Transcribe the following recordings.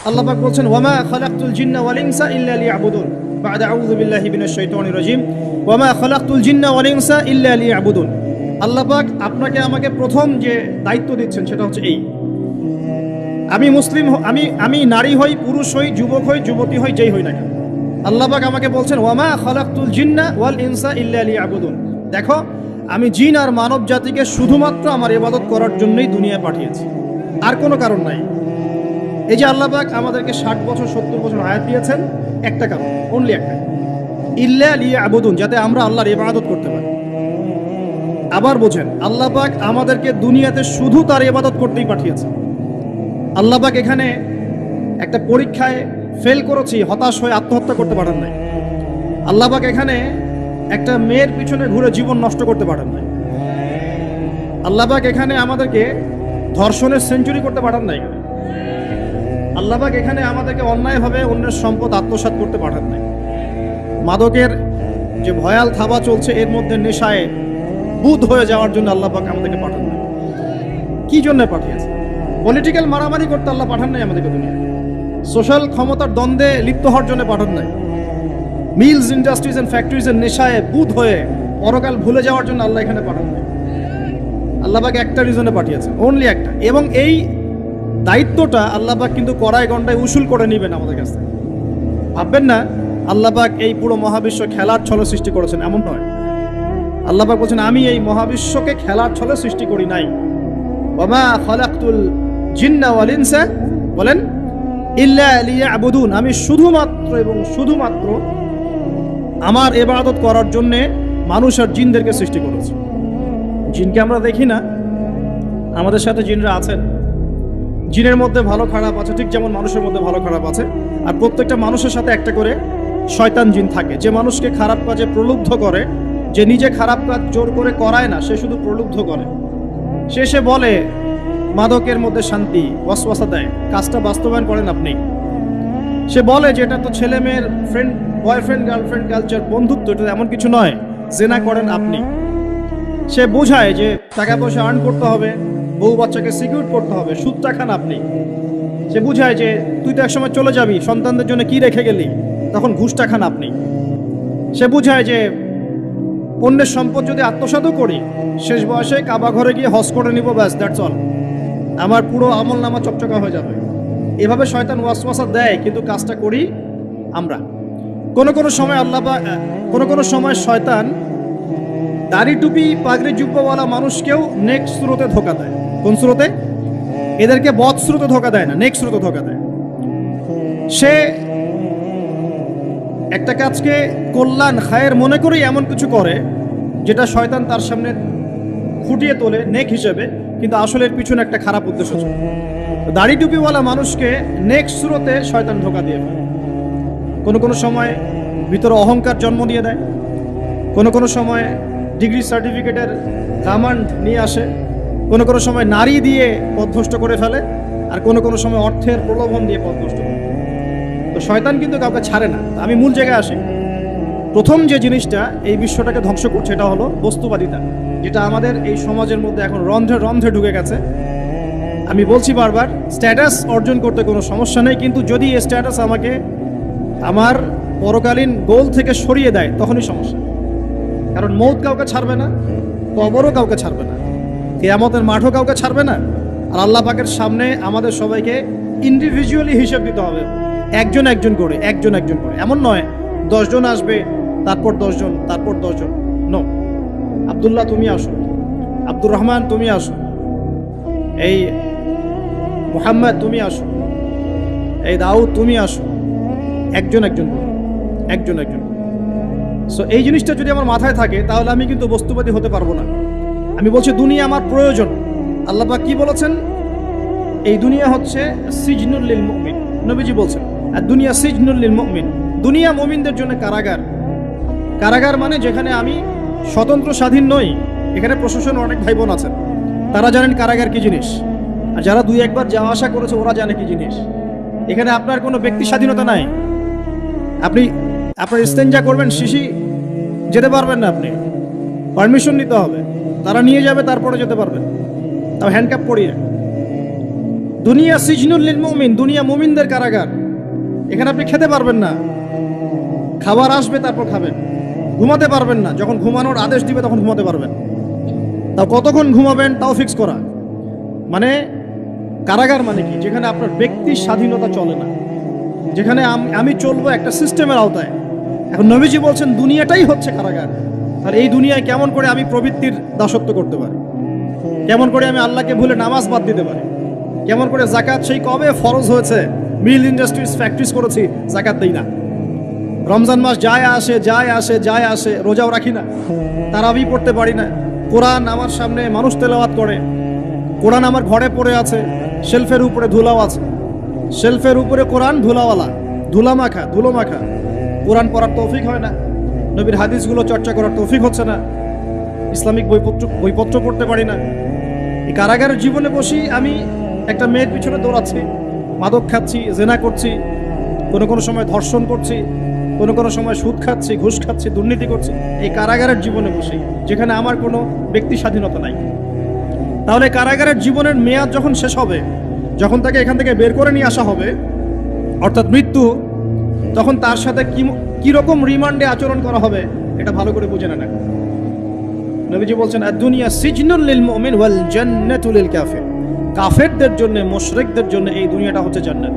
আল্লাহ পাক বলছেন ওয়ামা খালাকতুল জিন্না ওয়াল ইনসা ইল্লা লিয়াবুদুন বা'দা আউযু বিল্লাহি মিনাশ শাইতানির রাজিম ওয়ামা খালাকতুল জিন্না ওয়াল ইনসা ইল্লা লিয়াবুদুন। আল্লাহ পাক আপনাকে আমাকে প্রথম যে দায়িত্ব দিচ্ছেন সেটা হচ্ছে এই, আমি মুসলিম আমি নারী হই, পুরুষ হই, যুবক হই, যুবতী হই, যেই হই না কেন, আল্লাহ পাক আমাকে বলছেন ওয়ামা খালাকতুল জিন্না ওয়াল ইনসা ইল্লা লিয়াবুদুন। দেখো, আমি জিন আর মানব জাতিকে শুধুমাত্র আমার ইবাদত করার জন্যই দুনিয়ায় পাঠিয়েছি, আর কোনো কারণ নাই। এই যে আল্লাহ পাক আমাদেরকে 60 বছর 70 বছর হায়াত দিয়েছেন, একটা কারণ, অনলি একটা, ইল্লা লিয়াবুদুন, যাতে আমরা আল্লাহর ইবাদত করতে পারি। আবার বোঝেন, আল্লাহ পাক আমাদেরকে দুনিয়াতে শুধু তার ইবাদত করতেই পাঠিয়েছে। আল্লাহ পাক এখানে একটা পরীক্ষায় ফেল করেছি হতাশ হয়ে আত্মহত্যা করতে পারেন নাই। আল্লাহ পাক এখানে একটা মেয়ের পিছনে ঘুরে জীবন নষ্ট করতে পারেন নাই। আল্লাহ পাক এখানে আমাদেরকে ধর্ষণের সেঞ্চুরি করতে পারেন নাই। আল্লাহ পাক এখানে আমাদেরকে অন্যায়ভাবে অন্যের সম্পদ আত্মসাৎ করতে পারেন নাই। মাদকের যে ভয়াল থাবা চলছে এর মধ্যে নেশায় বুধ হয়ে যাওয়ার জন্য আল্লাহ পাক আমাদেরকে পাঠান নাই। কি জন্য পাঠিয়েছে? পলিটিক্যাল মারামারি করতে আল্লাহ পাঠান নাই আমাদেরকে দুনিয়ায়। সোশ্যাল ক্ষমতার দ্বন্দ্বে লিপ্ত হওয়ার জন্য পাঠান নাই। মিলস, ইন্ডাস্ট্রিজ এন্ড ফ্যাক্টরিজের নেশায় বুধ হয়ে পরকাল ভুলে যাওয়ার জন্য আল্লাহ এখানে পাঠান নাই। আল্লাহ পাক একটা রিজনে পাঠিয়েছেন, অনলি একটা। এবং এই দায়িত্বটা আল্লাহ পাক কিন্তু কড়াই গন্ডায় উসুল করে নেবেন আমাদের কাছে। ভাববেন না আল্লাহ পাক এই পুরো মহাবিশ্ব খেলার ছলে সৃষ্টি করেছেন, এমন নয়। আল্লাহ পাক বলছেন আমি এই মহাবিশ্বকে খেলার ছলে সৃষ্টি করি নাই। ওয়ামা খালাকতুল জিন্না ওয়াল ইনসা, বলেন, ইল্লা লিয়াবুদুন, আমি শুধুমাত্র এবং শুধুমাত্র আমার ইবাদত করার জন্যে মানুষ আর জিনদেরকে সৃষ্টি করেছি। জিনকে আমরা দেখি না, আমাদের সাথে জিনরা আছেন। জিনের মধ্যে ভালো খারাপ আছে, ঠিক যেমন মানুষের মধ্যে ভালো খারাপ আছে। আর প্রত্যেকটা মানুষের সাথে একটা করে শয়তান জিন থাকে, যে মানুষকে খারাপ কাজে প্রলুব্ধ করে, যে নিজে খারাপ কাজ জোর করে করায় না, সে শুধু প্রলুব্ধ করে। সে বলে মাদকের মধ্যে শান্তি, ওয়াসওয়াসা দেয়, কাজটা বাস্তবায়ন করেন আপনি। সে বলে যে এটা তো ছেলে মেয়ের ফ্রেন্ড, বয়ফ্রেন্ড গার্লফ্রেন্ড কালচার, বন্ধুত্ব, এটা এমন কিছু নয়, জেনা করেন আপনি। সে বোঝায় যে টাকা পয়সা আর্ন করতে হবে, বউ বাচ্চাকে সিকিউর করতে হবে, সুদটা খান আপনি। সে বুঝায় যে তুই তো একসময় চলে যাবি, সন্তানদের জন্য কি রেখে গেলি, তখন ঘুষটা খান আপনি। সে বুঝায় যে অন্যের সম্পদ যদি আত্মসাৎও করি, শেষ বয়সে কাবা ঘরে গিয়ে হজ করে নিব, ব্যাস, দ্যাটস অল, আমার পুরো আমল নামা চকচকা হয়ে যাবে। এভাবে শয়তান ওয়াসওয়াসা দেয়, কিন্তু কাজটা করি আমরা। কোনো সময় কোনো সময় শয়তান দাড়ি টুপি পাগড়ি জুব্বাওয়ালা মানুষকেও নেক্সট স্রোতে ধোকা দেয়। কোন স্রোতে? এদেরকে বদ স্রোতে ধোকা দেয় না, নেক্সট স্রোতে ধোকা দেয়। সে একটা কাজকে কল্যাণ খায়ের মনে করেই এমন কিছু করে যেটা শয়তান তার সামনে ফুটিয়ে তোলে নেক হিসেবে, কিন্তু আসলে এর পিছনে একটা খারাপ উদ্দেশ্য ছিল। দাড়ি টুপিওয়ালা মানুষকে নেক্সট স্রোতে শয়তান ধোকা দিয়ে ফেলে। কোনো সময় ভিতরে অহংকার জন্ম দিয়ে দেয়, কোনো সময় ডিগ্রি সার্টিফিকেটের কামান্ড নিয়ে আসে, কোনো সময় নারী দিয়ে পথভ্রষ্ট করে ফেলে, আর কোনো সময় অর্থের প্রলোভন দিয়ে পথভ্রষ্ট করে। তো শয়তান কিন্তু কাউকে ছাড়ে না। আমি মূল জায়গায় আসি। প্রথম যে জিনিসটা এই বিশ্বটাকে ধ্বংস করছে এটা হলো বস্তুবাদিতা, যেটা আমাদের এই সমাজের মধ্যে এখন রন্ধ্রে রন্ধ্রে ঢুকে গেছে। আমি বলছি বারবার, স্ট্যাটাস অর্জন করতে কোনো সমস্যা নেই, কিন্তু যদি এই স্ট্যাটাস আমাকে আমার পরকালীন গোল থেকে সরিয়ে দেয়, তখনই সমস্যা। কারণ মৌত কাউকে ছাড়বে না, কবরও কাউকে ছাড়বে না, কিয়ামতের মাঠও কাউকে ছাড়বে না। আর আল্লাহ পাকের সামনে আমাদের সবাইকে ইন্ডিভিজুয়ালি হিসেব দিতে হবে, একজন একজন করে। এমন নয় 10 জন আসবে, তারপর 10 জন, তারপর 10 জন। নো, আব্দুল্লাহ তুমি আসো, আব্দুর রহমান তুমি আসো, এই মুহাম্মদ তুমি আসো, এই দাউদ তুমি আসো, একজন একজন। সো এই জিনিসটা যদি আমার মাথায় থাকে, তাহলে আমি কিন্তু বস্তুবাদী হতে পারবো না। আমি বলছি দুনিয়া আমার প্রয়োজন। আল্লাহ পাক কি বলেছেন? এই দুনিয়া হচ্ছে সিজনুল লিল মুমিন, নবীজি বলছেন, আর দুনিয়া সিজনুল লিল মুমিন, দুনিয়া মুমিনদের জন্য কারাগার। কারাগার মানে যেখানে আমি স্বতন্ত্র স্বাধীন নই। এখানে প্রশাসন অনেক ভাই বোন আছেন, তারা জানেন কারাগার কি জিনিস, আর যারা 2-1 বার যাওয়া আসা করেছে ওরা জানে কি জিনিস। এখানে আপনার কোনো ব্যক্তি স্বাধীনতা নাই। আপনি আপনার ইস্তেঞ্জা করবেন, শিশি যেতে পারবেন না, আপনি পারমিশন নিতে হবে, তারা নিয়ে যাবে, তারপরে যেতে পারবেন, তাও হ্যান্ডকাপ পরিয়ে। দুনিয়া সিজনুল লিল মুমিন, দুনিয়া মুমিনদের কারাগার। এখানে আপনি খেতে পারবেন না, খাবার আসবে তারপর খাবেন। ঘুমাতে পারবেন না, যখন ঘুমানোর আদেশ দিবে তখন ঘুমাতে পারবেন। তাও কতক্ষণ ঘুমাবেন তাও ফিক্স করা। মানে কারাগার মানে কি? যেখানে আপনার ব্যক্তির স্বাধীনতা চলে না, যেখানে আমি চলবো একটা সিস্টেমের আওতায়। এখন নবীজি বলছেন দুনিয়াটাই হচ্ছে কারাগার। তাহলে এই দুনিয়ায় কেমন করে আমি প্রবৃত্তির দাসত্ব করতে পারি? কেমন করে আমি আল্লাহকে ভুলে নামাজ বাদ দিতে পারি? কেমন করে জাকাত সেই কবে ফরজ হয়েছে, মিল ইন্ডাস্ট্রিজ ফ্যাক্টরিজ করেছি, জাকাত দেই না। রমজান মাস যায় আসে, রোজাও রাখি না, তারাবি পড়তে পারি না। কোরআন আমার সামনে মানুষ তেলাওয়াত করে, কোরআন আমার ঘরে পড়ে আছে, শেলফের উপরে ধুলাও আছে, শেলফের উপরে কোরআন ধুলাওয়ালা, ধুলো মাখা। কোরআন পড়ার তৌফিক হয় না, নবীর হাদিসগুলো চর্চা করার তৌফিক হচ্ছে না, ইসলামিক বইপত্র পড়তে পারি না। এই কারাগারের জীবনে বসি আমি একটা মেয়ের পিছনে দৌড়াচ্ছি, মাদক খাচ্ছি, জেনা করছি, কোনো সময় ধর্ষণ করছি, কোনো সময় সুদ খাচ্ছি, ঘুষ খাচ্ছি, দুর্নীতি করছি। এই কারাগারের জীবনে বসি, যেখানে আমার কোনো ব্যক্তি স্বাধীনতা নাই। তাহলে কারাগারের জীবনের মেয়াদ যখন শেষ হবে, যখন তাকে এখান থেকে বের করে নিয়ে আসা হবে, অর্থাৎ মৃত্যু, তখন তার সাথে কিরকম রিমান্ডে আচরণ করা হবে এটা ভালো করে বুঝে নেন। নবীজি বলছেন দুনিয়া সিজনুল লিল মুমিন ওয়াল জান্নাতু লিল কাফির। কাফেরদের জন্য, মুশরিকদের জন্য এই দুনিয়াটা হচ্ছে জান্নাত।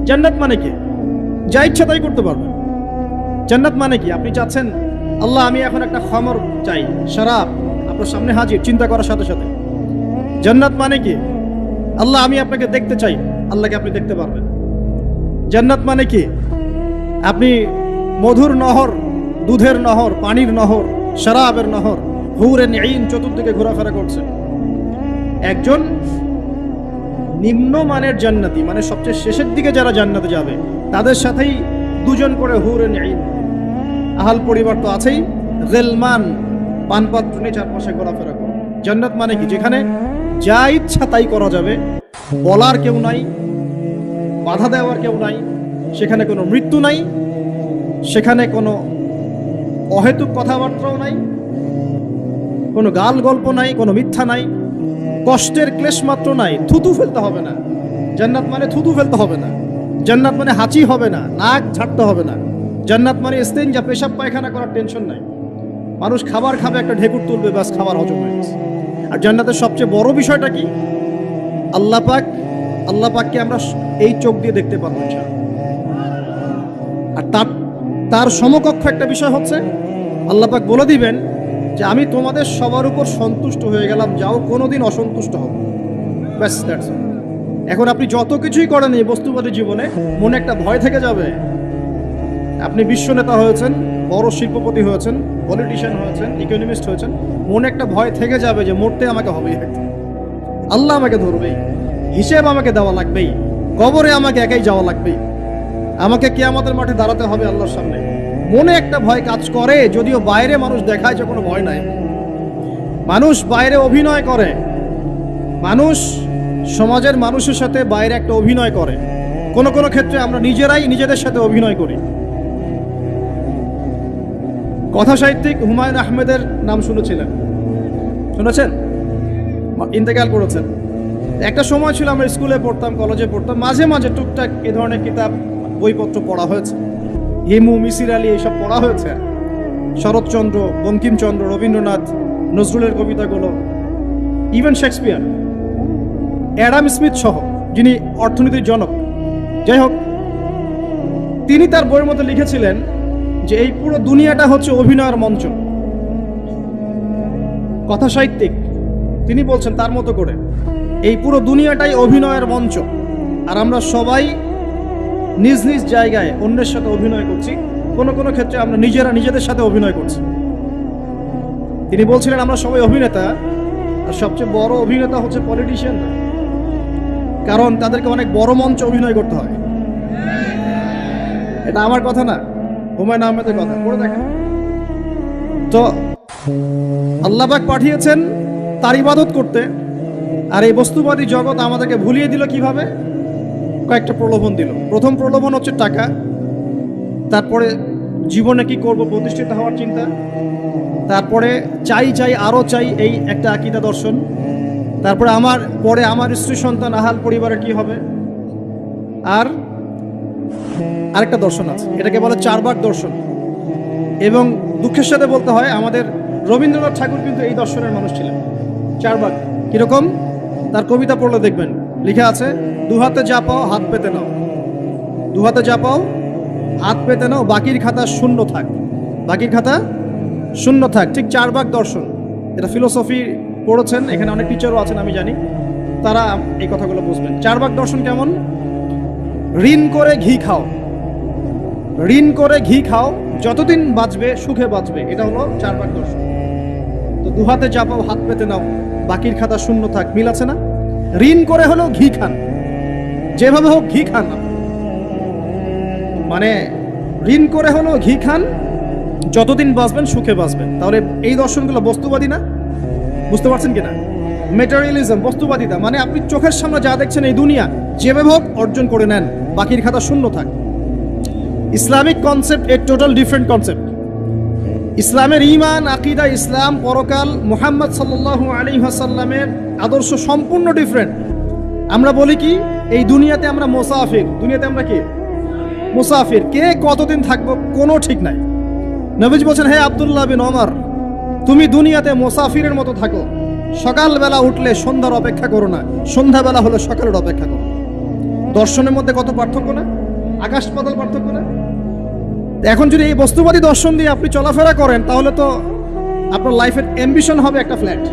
জান্নাত মানে কি? যা ইচ্ছা তাই করতে পারবেন। জান্নাত মানে কি? আপনি চাচ্ছেন আল্লাহ আমি এখন একটা খামর চাই, শরাব আপনার সামনে হাজির, চিন্তা করার সাথে সাথে। জান্নাত মানে কি? আল্লাহ আমি আপনাকে দেখতে চাই, আল্লাহকে আপনি দেখতে পারবেন। জান্নাত মানে কি? আপনি মধুর নহর, দুধের নহর, পানির নহর, শরাবের নহর, হুরে নিঈন চতুর্দিকে ঘোরাফেরা করছেন। একজন নিম্নমানের জান্নাতি, মানে সবচেয়ে শেষের দিকে যারা জান্নাতে যাবে, তাদের সাথেই দুজন করে হুরে নিঈন, আহাল পরিবার তো আছেই, গেলমান পানপাত্র নিয়ে চারপাশে ঘোরাফেরা করে। জান্নাত মানে কি? যেখানে যা ইচ্ছা তাই করা যাবে, বলার কেউ নাই, বাধা দেওয়ার কেউ নাই, সেখানে কোনো মৃত্যু নাই, সেখানে কোনো অহেতুক কথাবার্তাও নাই, কোনো গাল গল্প নাই, কোনো মিথ্যা নাই, কষ্টের ক্লেশ মাত্র নাই। থুতু ফেলতে হবে না। জান্নাত মানে থুতু ফেলতে হবে না। জান্নাত মানে হাঁচি হবে না, নাক ঝাড়তে হবে না। জান্নাত মানে ইস্তেঞ্জা, পেশাব পায়খানা করার টেনশন নাই। মানুষ খাবার খাবে, একটা ঢেকুর তুলবে, ব্যাস খাবার হজম হয়ে গেছে। আর জান্নাতের সবচেয়ে বড় বিষয়টা কি? আল্লাহ পাককে আমরা এই চোখ দিয়ে দেখতে পারবো। আর তার সমকক্ষ একটা বিষয় হচ্ছে আল্লাহ পাক বলে দিবেন যে আমি তোমাদের সবার উপর সন্তুষ্ট হয়ে গেলাম, যাও কোনোদিন অসন্তুষ্ট হবে। ব্যাস, দ্যাটস অল। এখন আপনি যত কিছুই করেন এই বস্তুবাদী জীবনে, মনে একটা ভয় থেকে যাবে। আপনি বিশ্ব নেতা হয়েছেন, বড় শিল্পপতি হয়েছেন, পলিটিশিয়ান হয়েছেন, ইকোনমিস্ট হয়েছেন, মনে একটা ভয় থেকে যাবে যে মরতে আমাকে হবেই, আল্লাহ আমাকে ধরবেই, হিসেব আমাকে দেওয়া লাগবেই, কবরে আমাকে একাই যাওয়া লাগবেই, আমাকে কিয়ামতের মাঠে দাঁড়াতে হবে আল্লাহর সামনে। মনে একটা ভয় কাজ করে, যদিও বাইরে মানুষ দেখায় যে কোনো ভয় নাই। মানুষ বাইরে অভিনয় করে, মানুষ সমাজের মানুষের সাথে বাইরে একটা অভিনয় করে। কোনো ক্ষেত্রে আমরা নিজেরাই নিজেদের সাথে অভিনয় করি। কথা সাহিত্যিক হুমায়ুন আহমেদের নাম শুনেছেন? ইন্তেকাল করেছেন। একটা সময় ছিল আমরা স্কুলে পড়তাম, কলেজে পড়তাম, মাঝে মাঝে টুকটাক এ ধরনের কিতাব বইপত্র পড়া হয়েছে। হিমু, মিসির আলী এইসব পড়া হয়েছে। শরৎচন্দ্র, বঙ্কিমচন্দ্র, রবীন্দ্রনাথ, নজরুলের কবিতাগুলো, ইভেন শেক্সপিয়ার, অ্যাডাম স্মিথ সহ, যিনি অর্থনীতির জনক। যাই হোক, তিনি তার বইয়ের মধ্যে লিখেছিলেন যে এই পুরো দুনিয়াটা হচ্ছে অভিনয়ের মঞ্চ। কথা সাহিত্যিক তিনি বলছেন তার মতো করে এই পুরো দুনিয়াটাই অভিনয়ের মঞ্চ, আর আমরা সবাই নিজ নিজ জায়গায় অন্যের সাথে অভিনয় করছি। কোনো ক্ষেত্রে আমরা নিজেদের সাথে অভিনয় করছি। তিনি বলছিলেন আমরা সবাই অভিনেতা, আর সবচেয়ে বড় অভিনেতা হচ্ছে পলিটিশিয়ান, কারণ তাদেরকে অনেক বড় মঞ্চ অভিনয় করতে হয়। এটা আমার কথা না, হুমায়ুন আহমেদের কথা, পড়ে দেখেন তো। আল্লাহ পাক পাঠিয়েছেন তার ইবাদত করতে, আর এই বস্তুবাদী জগৎ আমাদেরকে ভুলিয়ে দিল কিভাবে? কয়েকটা প্রলোভন দিল। প্রথম প্রলোভন হচ্ছে টাকা, তারপরে জীবনে কি করব, প্রতিষ্ঠিত হওয়ার চিন্তা, তারপরে চাই আরো চাই, এই একটা আকীদা দর্শন, তারপরে আমার স্ত্রী সন্তান আহাল পরিবারের কি হবে। আর আরেকটা দর্শন আছে, এটাকে বলে চারবাক দর্শন। এবং দুঃখের সাথে বলতে হয়, আমাদের রবীন্দ্রনাথ ঠাকুর কিন্তু এই দর্শনের মানুষ ছিলেন। চারবাক কিরকম, তার কবিতা পড়লে দেখবেন লিখা আছে, দুহাতে যা পাও হাত পেতে নাও, দুহাতে যা পাও হাত পেতে নাও, বাকির খাতা শূন্য থাক, বাকির খাতা শূন্য থাক। ঠিক চারবাক দর্শন, এটা ফিলোসফি পড়েছেন, এখানে অনেক টিচারও আছেন আমি জানি, তারা এই কথাগুলো বুঝবেন। চারবাক দর্শন কেমন, ঋণ করে ঘি খাও, ঋণ করে ঘি খাও, যতদিন বাঁচবে সুখে বাঁচবে, এটা হলো চারবাক দর্শন। তো দুহাতে যা পাও হাত পেতে নাও, বাকির খাতা শূন্য থাক, মিল আছে না? ঋণ করে হলেও ঘি খান, যেভাবে হোক ঘি খান, মানে ঋণ করে হলেও ঘি খান, যতদিন বাঁচবেন সুখে বাঁচবেন। তাহলে এই দর্শনগুলো বস্তুবাদী না? বুঝতে পারছেন কিনা? মেটেরিয়ালিজম, বস্তুবাদিতা, মানে আপনি চোখের সামনে যা দেখছেন এই দুনিয়া, যেভাবে হোক অর্জন করে নেন, বাকির খাতা শূন্য থাক। ইসলামিক কনসেপ্ট এ টোটাল ডিফারেন্ট কনসেপ্ট। ইসলামের ঈমান, আকীদা, ইসলাম, পরকাল, মুহাম্মদ সাল্লাল্লাহু আলাইহি ওয়াসাল্লামের আদর্শ সম্পূর্ণ ডিফারেন্ট। আমরা বলি কি, এই দুনিয়াতে আমরা মুসাফির, দুনিয়াতে আমরা কি মুসাফির, কে কতদিন থাকবো কোনো ঠিক নাই। নবীজি বলছেন, হে আব্দুল্লাহ বিন ওমর, তুমি দুনিয়াতে মুসাফিরের মতো থাকো, সকালবেলা উঠলে সন্ধ্যার অপেক্ষা করো না, সন্ধ্যাবেলা হলে সকালের অপেক্ষা করো। দর্শনের মধ্যে কত পার্থক্য না, আকাশ পাতাল পার্থক্য না? এখন যদি এই বস্তুবাদী দর্শন দিয়ে আপনি চলাফেরা করেন, তাহলে তো আপনার লাইফের অ্যাম্বিশন হবে একটা ফ্ল্যাট,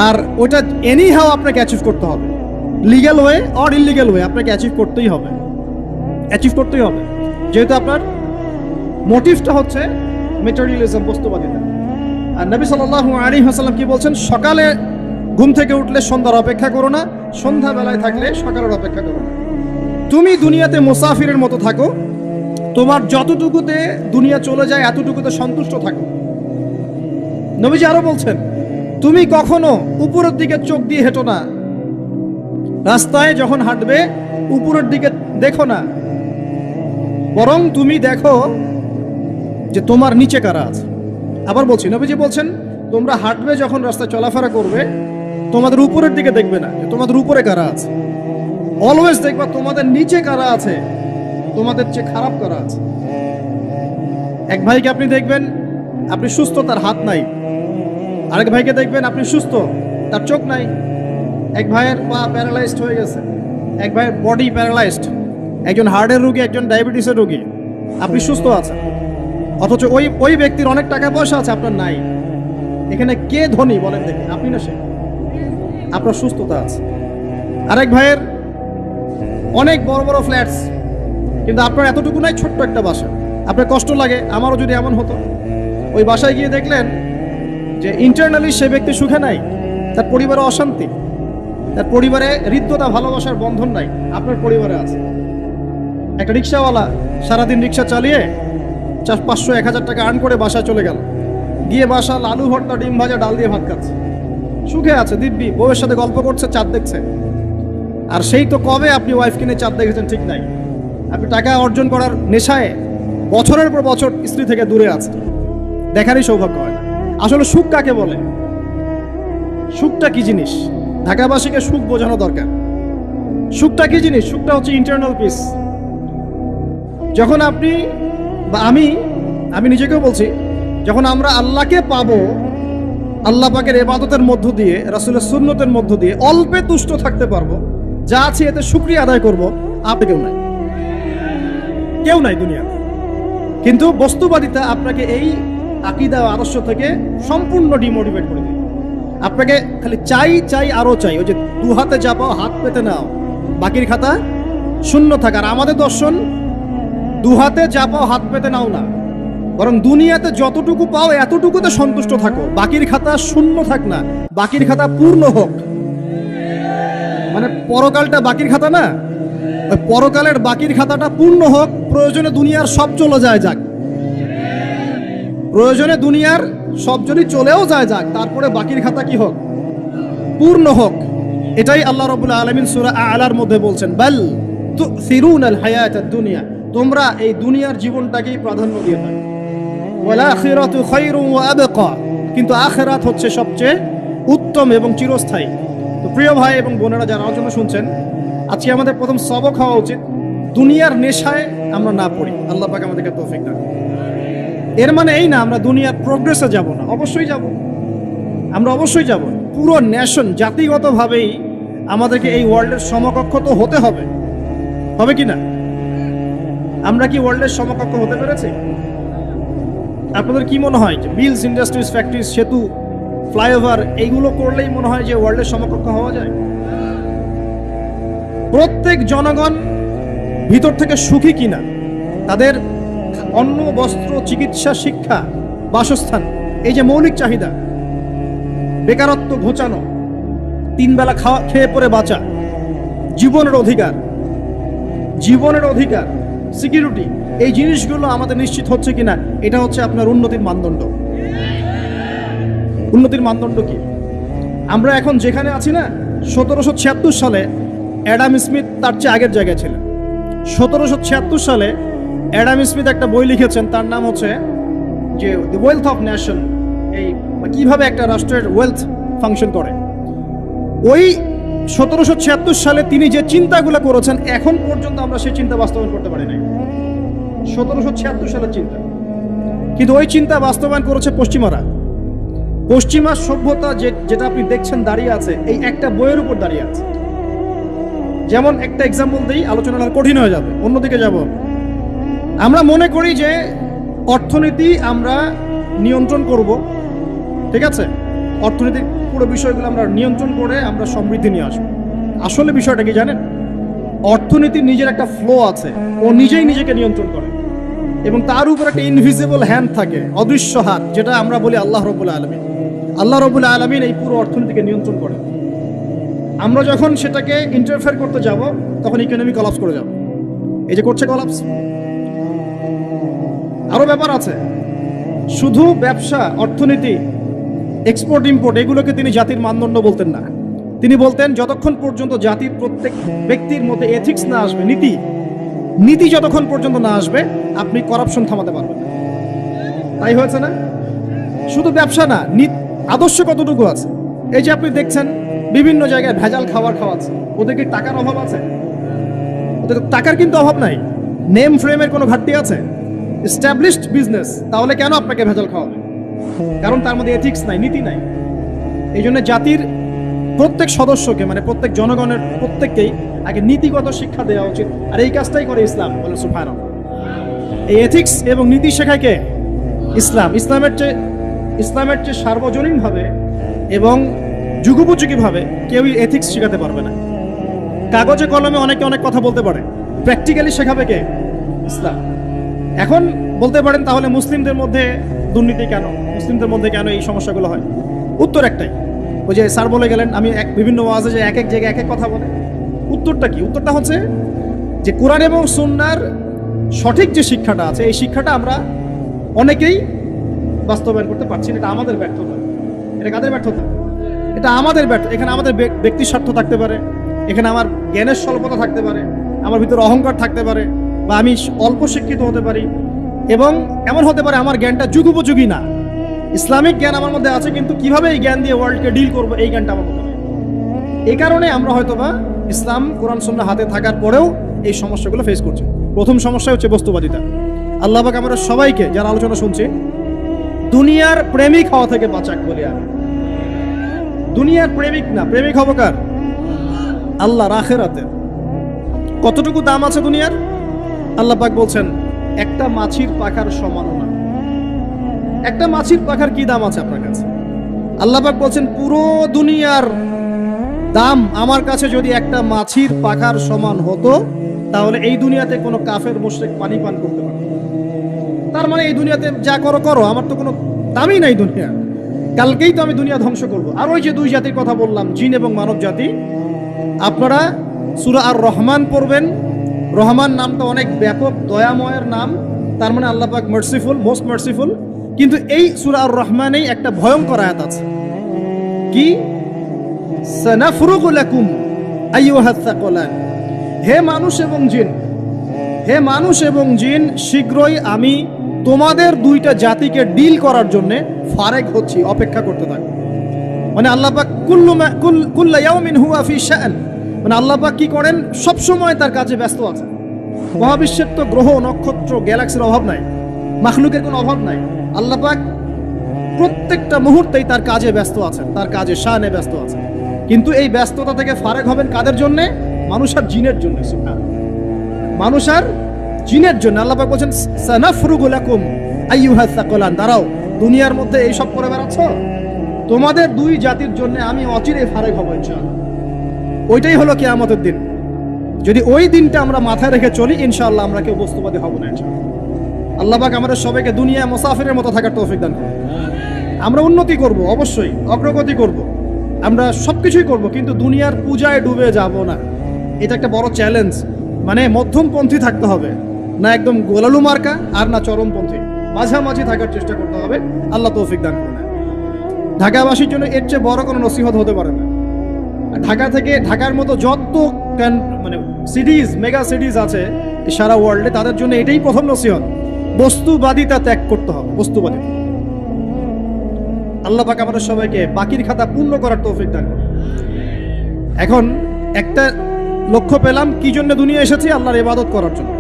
আর ওটা এনি হাও আপনাকে অ্যাচিভ করতে হবে, legal way or illegal way, আপনাকে অ্যাচিভ করতেই হবে, অ্যাচিভ করতেই হবে, যেহেতু আপনার মোটিভটা হচ্ছে মেটেরিয়ালিজম, বস্তুবাদিতা। আর নবী সাল্লাল্লাহু আলাইহি ওয়াসাল্লাম কি বলছেন, সকালে ঘুম থেকে উঠলে সন্ধ্যার অপেক্ষা করো না, সন্ধ্যাবেলায় থাকলে সকালের অপেক্ষা করো না। তুমি দুনিয়াতে মুসাফিরের মতো থাকো, তোমার যতটুকুতে দুনিয়া চলে যায় এতটুকুতে সন্তুষ্ট থাকো। নবীজি আরো বলছেন, তুমি কখনো উপরের দিকে চোখ দিয়ে হেঁটো না, রাস্তায় যখন হাঁটবে উপরের দিকে দেখো না, বরং তুমি দেখো যে তোমার নিচে কারা আছে। আবার বলছি, নবীজি বলছেন, তোমরা হাঁটবে যখন রাস্তায় চলাফেরা করবে, তোমাদের উপরের দিকে দেখবে না যে তোমাদের উপরে কারা আছে, অলওয়েজ দেখবা তোমাদের নিচে কারা আছে, তোমাদের চেয়ে খারাপ কারা আছে। এক ভাইকে আপনি দেখবেন আপনি সুস্থ, তার হাত নাই, আরেক ভাইকে দেখবেন আপনি সুস্থ, তার চোখ নাই। এক ভাইয়ের পা প্যারালাইজড হয়ে গেছে, এক ভাইয়ের বডি প্যারালাইজড, একজন হার্টের রোগী, একজন ডায়াবেটিসের রোগী, আপনি সুস্থ আছেন, অথচ ওই ব্যক্তির অনেক টাকা পয়সা আছে, আপনার নাই। এখানে কে ধনী বলেন দেখি, আপনি না সে? আপনার সুস্থতা আছে। আরেক ভাইয়ের অনেক বড় বড় ফ্ল্যাটস, কিন্তু আপনার এতটুকু নাই, ছোট্ট একটা বাসা। আপনার কষ্ট লাগে, আমারও যদি এমন হতো। ওই বাসায় গিয়ে দেখলেন যে ইন্টারনালি সে ব্যক্তি সুখে নাই, তার পরিবারে অশান্তি, তার পরিবারে হৃদ্যতা ভালোবাসার বন্ধন নাই, আপনার পরিবারে আছে। একটা রিক্সাওয়ালা সারাদিন রিক্সা চালিয়ে 500-1000 টাকা আর্ন করে বাসায় চলে গেল, গিয়ে বাসা আলু ভর্তা, ডিম ভাজা, ডাল দিয়ে ভাত খাচ্ছে, সুখে আছে দিব্যি, বউয়ের সাথে গল্প করছে, চাঁদ দেখছে। আর সেই তো কবে আপনি ওয়াইফ কিনে চাঁদ দেখেছেন ঠিক নাই, আপনি টাকা অর্জন করার নেশায় বছরের পর বছর স্ত্রী থেকে দূরে আছে, দেখারই সৌভাগ্য হয় না। আসলে সুখ কাকে বলে, সুখটা কি জিনিস, ঢাকাবাসীকে সুখ বোঝানো দরকার। সুখটা কি জিনিস? সুখটা হচ্ছে ইন্টারনাল পিস। যখন আপনি বা আমি নিজেকেও বলছি, যখন আমরা আল্লাহকে পাবো, আল্লাহ পাকের ইবাদতের মধ্য দিয়ে, রাসূলের সুন্নতের মধ্য দিয়ে অল্পে তুষ্ট থাকতে পারবো, যা আছে এতে শুকরিয়া আদায় করব, আপনি কেউ নাই দুনিয়াতে। কিন্তু বস্তুবাদিতা আপনাকে এই আকীদা আদর্শ থেকে সম্পূর্ণ ডিমোটিভেট করে দেবে। আপনাকে খালি চাই আরো চাই, ওই যে দুহাতে যা পাও হাত পেতে নাও, বাকির খাতা শূন্য থাকার। আমাদের দর্শন দুহাতে যা পাও হাত পেতে নাও না, বরং দুনিয়াতে যতটুকু পাও এতটুকুতে সন্তুষ্ট থাকো, বাকির খাতা শূন্য থাক না, বাকির খাতা পূর্ণ হোক। মানে পরকালটা বাকির খাতা না, ওই পরকালের বাকির খাতাটা পূর্ণ হোক। প্রয়োজনে দুনিয়ার সব চলে যায় যাক, প্রয়োজনে দুনিয়ার সব যদি চলেও যায় যাক, তারপরে বাকির খাতা কি হোক? পূর্ণ হোক। এটাই আল্লাহ রাব্বুল আলামিন সূরা আ'লার মধ্যে বলছেন, বাল তুসিরুনাল হায়াতাদ দুনিয়া, তোমরা এই দুনিয়ার জীবনটাকেই প্রাধান্য দিয়ে থাকো। ওয়াল আখিরাতু খায়রুন ওয়া আবকা, কিন্তু আখিরাত হচ্ছে সবচেয়ে উত্তম এবং চিরস্থায়ী। তো প্রিয় ভাই এবং বোনেরা যারা আলোচনা শুনছেন, আজকে আমাদের প্রথম সবক হওয়া উচিত দুনিয়ার নেশায় আমরা না পড়ি। আল্লাহ পাক আমাদেরকে তৌফিক দান। এর মানে এই না আমরা দুনিয়ার প্রোগ্রেসে যাব না, অবশ্যই যাব, আমরা অবশ্যই যাব। পুরো নেশন জাতিগতভাবেই আমাদেরকে এই ওয়ার্ল্ডের সমকক্ষ তো হতে হবে, হবে কি না? আমরা কি ওয়ার্ল্ডের সমকক্ষ হতে পেরেছি? আপনাদের কি মনে হয় যে মিলস, ইন্ডাস্ট্রিজ, ফ্যাক্টরিজ, সেতু, ফ্লাইওভার এইগুলো করলেই মনে হয় যে ওয়ার্ল্ডের সমকক্ষ হওয়া যায়? প্রত্যেক জনগণ ভিতর থেকে সুখী কিনা, তাদের অন্ন, বস্ত্র, চিকিৎসা, শিক্ষা, বাসস্থান, এই যে মৌলিক চাহিদা, বেকারত্ব ঘোচানো, 3 বেলা খেয়ে পরে বাঁচা, জীবনের অধিকার, সিকিউরিটি, এই জিনিসগুলো আমাদের নিশ্চিত হচ্ছে কিনা, এটা হচ্ছে আপনার উন্নতির মানদণ্ড। উন্নতির মানদণ্ড কি? আমরা এখন যেখানে আছি না, 1776 সালে অ্যাডাম স্মিথ তার চেয়ে আগের জায়গায় ছিলেন। 1776 সালে অ্যাডাম স্মিথ একটা বই লিখেছেন, তার নাম হচ্ছে যে দি ওয়েলথ অফ নেশন, এই কিভাবে একটা রাষ্ট্রের ওয়েলথ ফাংশন করে। ওই 1776 সালে তিনি যে চিন্তাগুলো করেছেন, এখন পর্যন্ত আমরা সেই চিন্তা বাস্তবায়ন করতে পারি নাই। 1776 সালের চিন্তা, কিন্তু ওই চিন্তা বাস্তবায়ন করেছে পশ্চিমারা। পশ্চিমা সভ্যতা যেটা আপনি দেখছেন দাঁড়িয়ে আছে, এই একটা বইয়ের উপর দাঁড়িয়ে আছে। যেমন একটা এক্সাম্পল দিই, আলোচনাটা কঠিন হয়ে যাবে, অন্যদিকে যাব। আমরা মনে করি যে অর্থনীতি আমরা নিয়ন্ত্রণ করব, ঠিক আছে, অর্থনৈতিক পুরো বিষয়গুলো আমরা নিয়ন্ত্রণ করে আমরা সমৃদ্ধি নিয়ে আসবো। আসলে বিষয়টা কি জানেন? অর্থনীতির নিজের একটা ফ্লো আছে, ও নিজেই নিজেকে নিয়ন্ত্রণ করে, এবং তার উপর একটা ইনভিজিবল হ্যান্ড থাকে, অদৃশ্য হাত, যেটা আমরা বলি আল্লাহ রাব্বুল আলামিন। আল্লাহ রাব্বুল আলামিন এই পুরো অর্থনীতিকে নিয়ন্ত্রণ করে। আমরা যখন সেটাকে ইন্টারফেয়ার করতে যাব, তখন ইকোনমি কলাপস করে যাব। এই যে করছে কলাপস। আরো ব্যাপার আছে, শুধু ব্যবসা, অর্থনীতি, এক্সপোর্ট ইম্পোর্ট, এগুলোকে তিনি জাতির মানদণ্ড বলতেন না। তিনি বলতেন যতক্ষণ পর্যন্ত জাতির প্রত্যেক ব্যক্তির মধ্যে এথিক্স না আসবে, নীতি যতক্ষণ পর্যন্ত না আসবে, আপনি করাপশন থামাতে পারবেন না। তাই হয়েছে না? শুধু ব্যবসা না, আদর্শ কতটুকু আছে? এই যে আপনি দেখছেন বিভিন্ন জায়গায় ভেজাল খাবার খাওয়াচ্ছে, ওদের কি টাকার অভাব আছে? ওদের টাকার কিন্তু অভাব নাই। নেম ফ্রেমের কোনো ঘাটতি আছে? এস্টাবলিশড বিজনেস, তাহলে কেন আপনাকে ভেজাল খাওয়াবে? কারণ তার মধ্যে এথিক্স নাই, নীতি নাই। এই জন্য জাতির প্রত্যেক সদস্যকে, মানে প্রত্যেক জনগণের প্রত্যেককেই আগে নীতিগত শিক্ষা দেওয়া উচিত। আর এই কাজটাই করে ইসলাম, বলে সুবহানাল্লাহ। এই এথিক্স এবং নীতি শেখায় কে? ইসলাম। ইসলামের চেয়ে সার্বজনীনভাবে এবং যুগোপযোগীভাবে কেউই এথিক্স শেখাতে পারবে না। কাগজে কলমে অনেকে অনেক কথা বলতে পারে, প্র্যাকটিক্যালি শেখাবে কে? ইসলাম। এখন বলতে পারেন তাহলে মুসলিমদের মধ্যে দুর্নীতি কেন, মুসলিমদের মধ্যে কেন এই সমস্যাগুলো হয়? উত্তর একটাই, ওই যে স্যার বলে গেলেন, আমি বিভিন্ন ওয়াজে যে এক এক জায়গায় এক এক কথা বলে। উত্তরটা কি? উত্তরটা হচ্ছে যে কোরআন এবং সুন্নাহর সঠিক যে শিক্ষাটা আছে, এই শিক্ষাটা আমরা অনেকেই বাস্তবায়ন করতে পারছি না। এটা আমাদের ব্যর্থতা। এটা কাদের ব্যর্থতা? এটা আমাদের ব্যর্থ। এখানে আমাদের ব্যক্তির স্বার্থ থাকতে পারে, এখানে আমার জ্ঞানের স্বল্পতা থাকতে পারে, আমার ভিতরে অহংকার থাকতে পারে, বা আমি অল্প শিক্ষিত হতে পারি, এবং এমন হতে পারে আমার জ্ঞানটা যুগোপযোগী না। ইসলামিক জ্ঞান আমার মধ্যে আছে, কিন্তু কিভাবে এই জ্ঞান দিয়ে ওয়ার্ল্ডকে ডিল করবো, এই জ্ঞানটা আমার মধ্যে নেই। এই কারণে আমরা হয়তোবা ইসলাম, কোরআন সুন্নাহ হাতে থাকার পরেও এই সমস্যাগুলো ফেস করছি। প্রথম সমস্যা হচ্ছে বস্তুবাদিতা। আল্লাহ পাক আমরা সবাইকে, যারা আলোচনা শুনছি, দুনিয়ার প্রেমিক হওয়া থেকে বাঁচাক বলি আমি। দুনিয়ার প্রেমিক না, প্রেমিক হবো কার? আল্লাহর, আখিরাতের। কতটুকু দাম আছে দুনিয়ার? আল্লাহ পাক বলছেন একটা মাছির পাখার সমান না। একটা মাছির পাখার কি দাম আছে আপনার কাছে? আল্লাহ পাক বলছেন পুরো দুনিয়ার দাম আমার কাছে যদি একটা মাছির পাখার সমান হতো, তাহলে এই দুনিয়াতে কোনো কাফের মুশরিক পানি পান করতে পারত। তার মানে এই দুনিয়াতে যা করো করো, আমার তো কোনো দামই নাই দুনিয়া। কালকেই তো আমি দুনিয়া ধ্বংস করব। আর ওই যে দুই জাতির কথা বললাম, জিন এবং মানব জাতি, আপনারা সূরা আর রহমান পড়বেন। রহমান নামটা অনেক ব্যাপক, দয়াময়ের নাম, তার মানে আল্লাহ পাক মার্সিফুল, মোস্ট মার্সিফুল। কিন্তু এই সূরা আর রহমানেই একটা ভয়ঙ্কর আয়াত আছে, কি? সানাফরুগু লাকুম আইয়ুহাস সাকলান। হে মানুষ এবং জিন, হে মানুষ এবং জিন, শীঘ্রই আমি তোমাদের দুইটা জাতিকে ডিল করার জন্য ফারেক হচ্ছি, অপেক্ষা করতে থাকো। মানে আল্লাহ পাক কুল্লা ইয়াউমিন হুয়া ফি শাআন, মানে আল্লাহ পাক কি করেন, সব সময় তার কাজে ব্যস্ত আছেন। মহাবিশ্বের তো গ্রহ নক্ষত্র গ্যালাক্সির অভাব নাই, মাখলুকের কোনো অভাব নাই। আল্লাহ পাক প্রত্যেকটা মুহূর্তেই তার কাজে ব্যস্ত আছেন, তার কাজে শানে ব্যস্ত আছেন। কিন্তু এই ব্যস্ততা থেকে ফারেক হবেন কাদের জন্য? মানুষ আর জিনের জন্য। মানুষ আর জিনের জন্য। আল্লাহ পাক বলেন সানাফরুগু লাকুম আইয়ুহাস সাকলান, দাঁড়াও, দুনিয়ার মধ্যে এই সব করে বেড়াচ্ছ, তোমাদের দুই জাতির জন্য আমি অচিরেই ফারেক হব ইনশাআল্লাহ। ওইটাই হলো কিয়ামতের দিন। যদি ওই দিনটা আমরা মাথায় রেখে চলি, ইনশাআল্লাহ আমরা কেউ বস্তুবাদী হব না ইনশাআল্লাহ। আল্লাহ পাক আমাদের সবাইকে দুনিয়া মুসাফিরের মতো থাকার তৌফিক দান করুন। আমরা উন্নতি করব, অবশ্যই অগ্রগতি করব, আমরা সবকিছুই করব, কিন্তু দুনিয়ার পূজায় ডুবে যাব না। এটা একটা বড় চ্যালেঞ্জ। মানে মধ্যমপন্থী থাকতে হবে, না একদম গোলালু মার্কা আর না চরমপন্থী, মাঝামাঝি থাকার চেষ্টা করতে হবে। আল্লাহ তৌফিক দান করুন। ঢাকাবাসীর জন্য এর চেয়ে বড় কোনো নসিহত হতে পারে না। ঢাকা থেকে, ঢাকার মতো যত মানে সিটিজ, মেগা সিটিজ আছে সারা ওয়ার্ল্ডে, তাদের জন্য এটাই প্রথম নসিহত, বস্তুবাদিতা ত্যাগ করতে হবে। বস্তুবাদিতা। আল্লাহ পাক আমাদের সবাইকে বাকির খাতা পূর্ণ করার তৌফিক দান করুন। এখন একটা লক্ষ্য পেলাম, কি জন্য দুনিয়া এসেছি? আল্লাহর ইবাদত করার জন্য।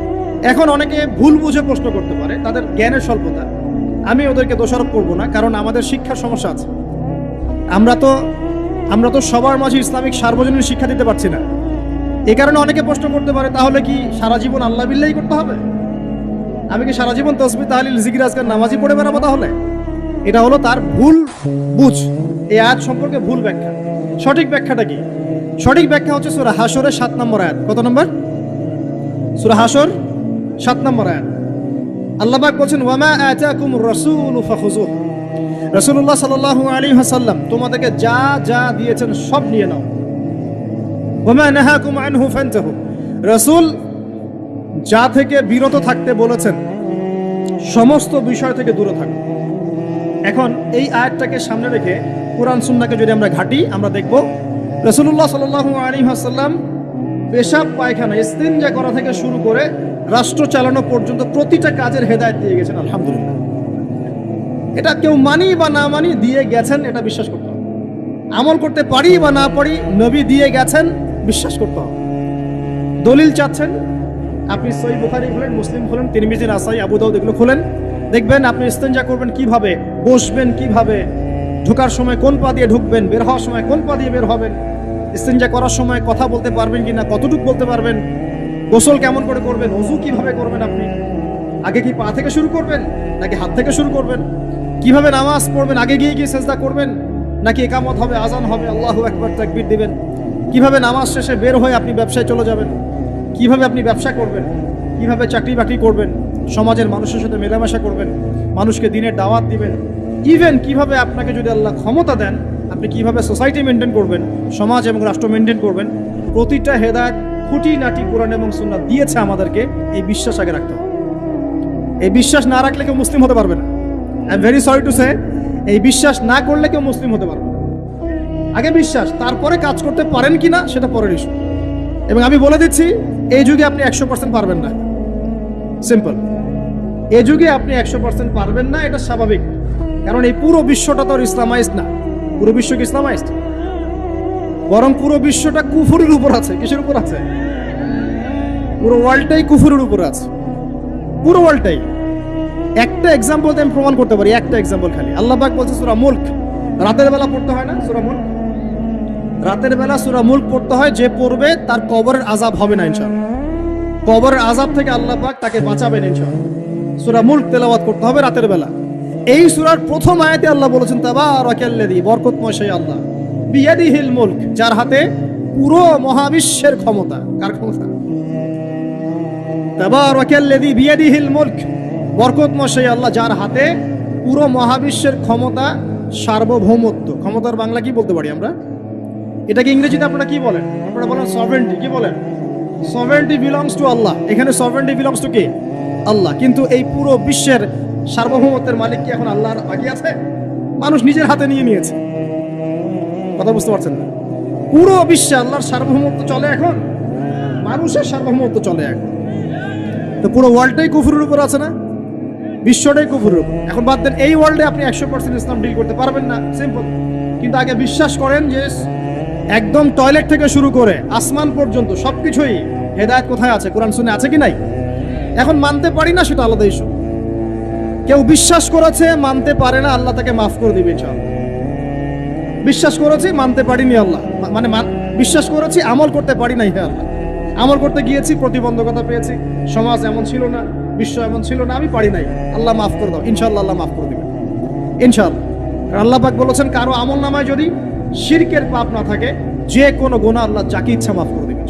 এখন অনেকে ভুল বুঝে প্রশ্ন করতে পারে, তাদের জ্ঞানের স্বল্পতা। আমি ওদেরকে দোষারোপ করব না, কারণ আমাদের শিক্ষার সমস্যা আছে। আমরা তো সবার মাঝে ইসলামিক সার্বজনীন শিক্ষা দিতে পারছি না। এই কারণে অনেকে প্রশ্ন করতে পারে, তাহলে কি সারা জীবন আল্লাহ বিল্লাহি করতে হবে? আমি কি সারা জীবন তাসবিহ তাহলিল জিকির আজকার নামাজি পড়ে বেড়াবো? তাহলে এটা হলো তার ভুল বুঝ। এই আয়াত সম্পর্কে ভুল ব্যাখ্যা। সঠিক ব্যাখ্যাটা কি? সঠিক ব্যাখ্যা হচ্ছে সূরা হাশরের 7 নম্বর আয়াত। কত নম্বর? সূরা হাশর 7 নম্বর আয়াত। আল্লাহ পাক বলেন, ওয়ামা আতাকুমুর রাসূলু ফাখুযুহু। রাসূলুল্লাহ সাল্লাল্লাহু আলাইহি ওয়াসাল্লাম তোমাদেরকে যা যা দিয়েছেন সব নিয়ে নাও। ওয়ামা নাহাকুম আনহু ফান্তাহু। রাসূল যা থেকে বিরত থাকতে বলেছেন সমস্ত বিষয় থেকে দূরে থাকো। এখন এই আয়াতটাকে সামনে রেখে কুরআন সুন্নাহকে যদি আমরা ঘাঁটি, আমরা দেখব রাসূলুল্লাহ সাল্লাল্লাহু আলাইহি ওয়াসাল্লাম পেশাব পায়খানা ইস্তিনজা করা থেকে শুরু করে রাষ্ট্র চালানো পর্যন্ত প্রতিটা কাজের হেদায়েত দিয়ে গেছেন। আলহামদুলিল্লাহ। এটা কেউ মানি বা না মানি, দিয়ে গেছেন, এটা বিশ্বাস করতে হবে। আমল করতে পারি বা না পারি, নবী দিয়ে গেছেন, বিশ্বাস করতে হবে। দলিল চাচ্ছেন, আপনি সহিহ বুখারী খুলেন, মুসলিম খুলেন, তিরমিজি, নাসাই, আবু দাউদ এগুলো খুলেন, দেখবেন আপনি ইস্তেঞ্জা করবেন কিভাবে, বসবেন কিভাবে, ঢোকার সময় কোন পা দিয়ে ঢুকবেন, বের হওয়ার সময় কোন পা দিয়ে বের হবেন, ইস্তেঞ্জা করার সময় কথা বলতে পারবেন কিনা, কতটুকু বলতে পারবেন, গোসল কেমন করে করবেন, ওযু কিভাবে করবেন, আপনি আগে কি পা থেকে শুরু করবেন নাকি হাত থেকে শুরু করবেন, কিভাবে নামাজ পড়বেন, আগে গিয়ে সেজদা করবেন নাকি ইকামত হবে, আজান হবে, আল্লাহু আকবার তাকবীর দিবেন, কিভাবে নামাজ শেষে বের হয়ে আপনি ব্যবসায় চলে যাবেন, কিভাবে আপনি ব্যবসা করবেন, কিভাবে চাকরি বাকরি করবেন, সমাজের মানুষের সাথে মেলামেশা করবেন, মানুষকে দিনের দাওয়াত দিবেন, ইভেন কিভাবে আপনাকে যদি আল্লাহ ক্ষমতা দেন আপনি কিভাবে সোসাইটি মেনটেন করবেন, সমাজ এবং রাষ্ট্র মেনটেন করবেন, প্রতিটা হেদায়েত খুঁটিনাটি কোরআন এবং সুন্নাহ দিয়েছে আমাদেরকে। এই বিশ্বাস আগে রাখতে হবে। এই বিশ্বাস না রাখলে কেউ মুসলিম হতে পারবে না। I am very sorry to say, এই বিশ্বাস না করলে কেউ মুসলিম হতে পারবে না। আগে বিশ্বাস, তারপরে কাজ করতে পারেন কিনা সেটা পরের ইস্যু। এবং আমি বলে দিচ্ছি, এই যুগে আপনি 100% পারবেন না। সিম্পল, এই যুগে আপনি 100% পারবেন না, এটা স্বাভাবিক। কারণ এই পুরো বিশ্বটা তো ইসলামাইজড না। পুরো বিশ্ব কি ইসলামাইজড? বরং পুরো বিশ্বটা কুফরের উপর আছে। কিসের উপর আছে? পুরো ওয়ার্ল্ডটাই কুফরের উপর আছে, পুরো ওয়ার্ল্ডটাই। একটা এক্সাম্পল দিয়ে আমি প্রমাণ করতে পারি, একটা এক্সাম্পল খালি। আল্লাহ পাক বলছে সূরা মুলক, রাতের বেলা পড়তে হয় না সূরা মুলক? রাতের বেলা সূরা মুলক পড়তে হয়, যে পড়বে তার কবরের আযাব হবে না ইনশাআল্লাহ। কবরের আযাব থেকে আল্লাহ পাক তাকে বাঁচাবেন ইনশাআল্লাহ। সূরা মুলক তেলাওয়াত করতে হবে রাতের বেলা। এই সূরার প্রথম আয়াতে আল্লাহ বলেছেন, তাবারাকাল্লাযী, বরকতময় সেই আল্লাহ, বিয়াদিহিল মুলক, যার হাতে পুরো মহাবিশ্বের ক্ষমতা। কার ক্ষমতা? তাবারাকাল্লাযী বিয়াদিহিল মুলক, বরকতময় সেই আল্লাহ যার হাতে পুরো মহাবিশ্বের ক্ষমতা, সার্বভৌমত্ব। ক্ষমতার বাংলা কি বলতে পারি আমরা? এটাকে ইংরেজিতে আপনারা কি বলেন? আপনারা বলেন সভরেন্টি। কি বলেন? সভরেন্টি বিলংস টু আল্লাহ। এখানে সভরেন্টি বিলংস টু কে? আল্লাহ। কিন্তু এই পুরো বিশ্বের সার্বভৌমত্বের মালিক কি এখন আল্লাহর বাকি আছে? মানুষ নিজের হাতে নিয়ে নিয়েছে। কথা বুঝতে পারছেন না? পুরো বিশ্বে আল্লাহর সার্বভৌমত্ব চলে এখন, মানুষের সার্বভৌমত্ব চলে এখন। তো পুরো ওয়ার্ল্ডটাই কুফরের উপর আছে না? বিশ্বটাই কুফরের উপর। এখন বাদ দেন, এই ওয়ার্ল্ডে আপনি 100% ইসলাম ডিল করতে পারবেন না। সিম্পল, কিন্তু আগে বিশ্বাস করেন যে একদম টয়লেট থেকে শুরু করে আসমান পর্যন্ত সবকিছুই হেদায়েত কোথায় আছে, কোরআন শুনে আছে কি নাই? এখন মানতে পারি না, সেটা আলাদা ইস্যু। কেউ বিশ্বাস করেছে, মানতে পারে না, আল্লাহ তাকে মাফ করে দিবে ইনশাআল্লাহ। বিশ্বাস করেছি, মানতে পারিনি, আল্লাহ মানে বিশ্বাস করেছি, আমল করতে পারি নাই, হে আল্লাহ আমল করতে গিয়েছি, প্রতিবন্ধকতা পেয়েছি, সমাজ এমন ছিল না, বিশ্ব এমন ছিল না, আমি পারি নাই, আল্লাহ মাফ করে দাও। ইনশাআল্লাহ আল্লাহ মাফ করে দিবে ইনশাআল্লাহ। কারণ আল্লাহ পাক বলেছেন, কারো আমল নামায় যদি শিরকের পাপ না থাকে, যে কোনো গুনাহ আল্লাহ যাকে ইচ্ছা মাফ করে দিবে।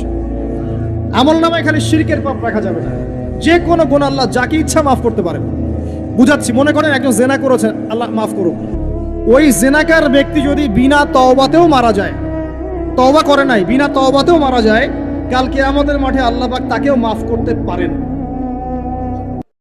আমল নামায় খালি শিরকের পাপ রাখা যাবে না, যে কোনো গুনাহ আল্লাহ যাকে ইচ্ছা মাফ করতে পারে। বুঝাচ্ছি, মনে করেন একজন জেনা করেছেন, আল্লাহ মাফ করুক। ওই জেনাকার ব্যক্তি যদি বিনা তওবাতেও মারা যায়, তওবা করে নাই, বিনা তওবাতেও মারা যায়, কালকে আমাদের মাঠে আল্লাহ পাক তাকেও মাফ করতে পারেন।